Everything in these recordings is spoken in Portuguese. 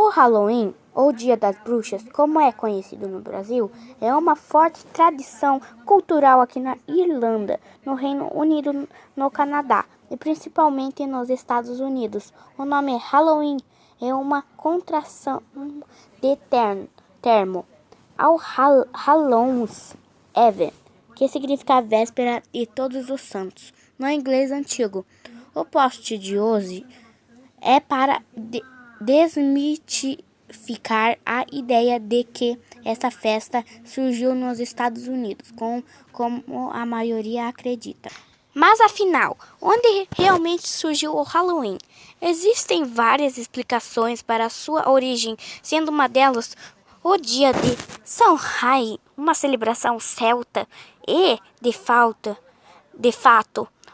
O Halloween, ou Dia das Bruxas, como é conhecido no Brasil, é uma forte tradição cultural aqui na Irlanda, no Reino Unido, no Canadá e principalmente nos Estados Unidos. O nome Halloween é uma contração de termo ao Hallows Eve, que significa véspera de Todos os Santos, no inglês antigo. O post de hoje é para desmitificar a ideia de que essa festa surgiu nos Estados Unidos, como a maioria acredita. Mas afinal, onde realmente surgiu o Halloween? Existem várias explicações para a sua origem, sendo uma delas o dia de Samhain, uma celebração celta e, de fato,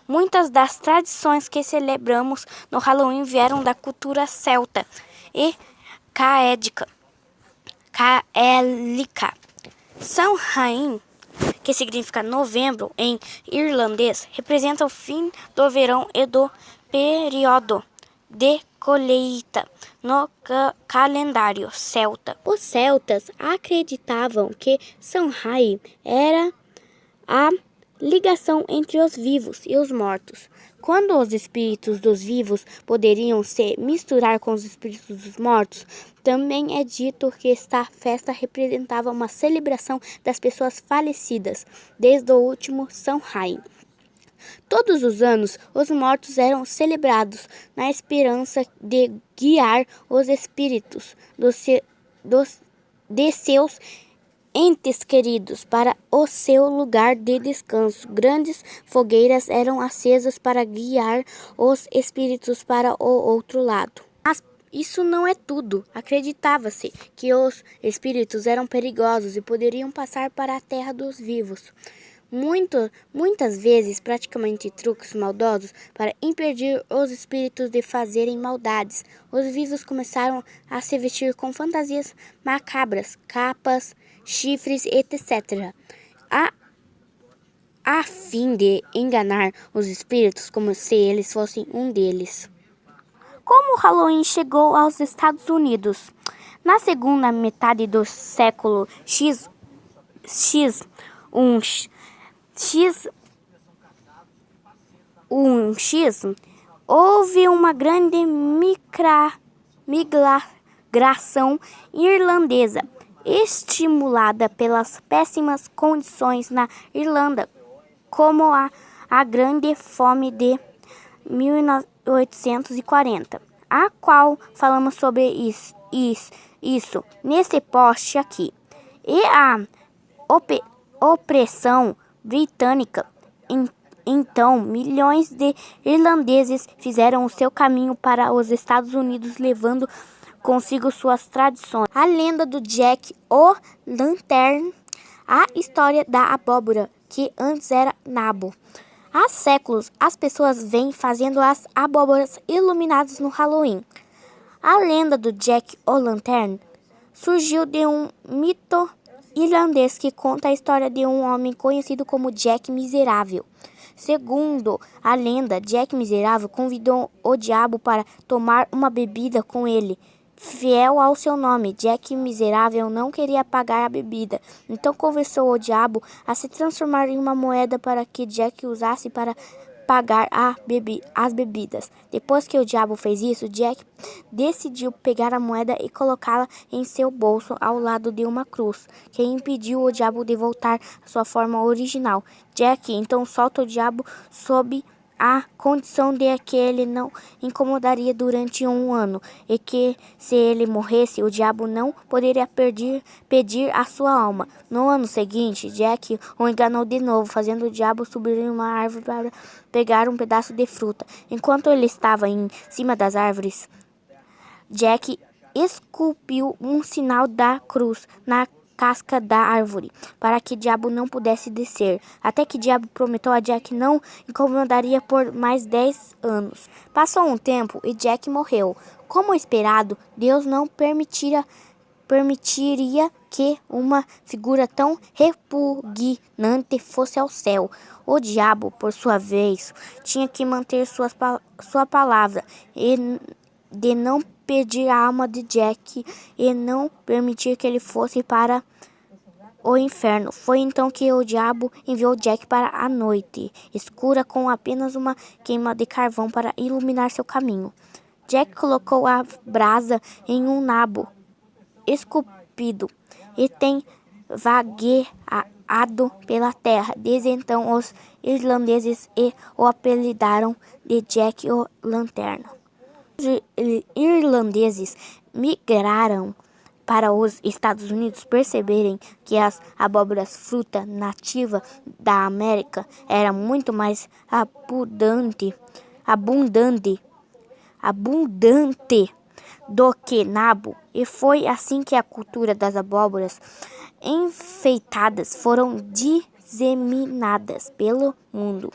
muitas das tradições que celebramos no Halloween vieram da cultura celta e caélica. Samhain, que significa novembro em irlandês, representa o fim do verão e do período de colheita no calendário celta. Os celtas acreditavam que Samhain era a ligação entre os vivos e os mortos. Quando os espíritos dos vivos poderiam se misturar com os espíritos dos mortos, também é dito que esta festa representava uma celebração das pessoas falecidas, desde o último Samhain. Todos os anos, os mortos eram celebrados na esperança de guiar os espíritos de seus entes queridos para o seu lugar de descanso. Grandes fogueiras eram acesas para guiar os espíritos para o outro lado. Mas isso não é tudo. Acreditava-se que os espíritos eram perigosos e poderiam passar para a terra dos vivos. Muitas vezes praticamente truques maldosos para impedir os espíritos de fazerem maldades. Os vivos começaram a se vestir com fantasias macabras, capas, chifres, etc. A fim de enganar os espíritos como se eles fossem um deles. Como o Halloween chegou aos Estados Unidos? Na segunda metade do século X, houve uma grande migração irlandesa, estimulada pelas péssimas condições na Irlanda, como a Grande Fome de 1840, a qual falamos sobre isso nesse post aqui, e a opressão britânica. Então, milhões de irlandeses fizeram o seu caminho para os Estados Unidos, levando consigo suas tradições. A lenda do Jack o Lantern, a história da abóbora, que antes era nabo. Há séculos, as pessoas vêm fazendo as abóboras iluminadas no Halloween. A lenda do Jack o Lantern surgiu de um mito irlandês que conta a história de um homem conhecido como Jack Miserável. Segundo a lenda, Jack Miserável convidou o diabo para tomar uma bebida com ele. Fiel ao seu nome, Jack Miserável não queria pagar a bebida, então convenceu o diabo a se transformar em uma moeda para que Jack usasse para pagar as bebidas. Depois que o diabo fez isso, Jack decidiu pegar a moeda e colocá-la em seu bolso ao lado de uma cruz, que impediu o diabo de voltar à sua forma original. Jack então solta o diabo sob a condição de que ele não incomodaria durante 1 ano e que, se ele morresse, o diabo não poderia pedir a sua alma. No ano seguinte, Jack o enganou de novo, fazendo o diabo subir em uma árvore para pegar um pedaço de fruta. Enquanto ele estava em cima das árvores, Jack esculpiu um sinal da cruz na casca da árvore, para que Diabo não pudesse descer, até que Diabo prometeu a Jack não incomodaria por mais 10 anos. Passou um tempo e Jack morreu. Como esperado, Deus não permitiria que uma figura tão repugnante fosse ao céu. O diabo, por sua vez, tinha que manter sua palavra e de não pedir a alma de Jack e não permitir que ele fosse para o inferno. Foi então que o diabo enviou Jack para a noite escura com apenas uma queima de carvão para iluminar seu caminho. Jack colocou a brasa em um nabo esculpido e tem vagueado pela terra. Desde então, os irlandeses o apelidaram de Jack o Lanterna. Os irlandeses migraram para os Estados Unidos perceberem que as abóboras fruta nativa da América era muito mais abundante do que nabo, e foi assim que a cultura das abóboras enfeitadas foram disseminadas pelo mundo.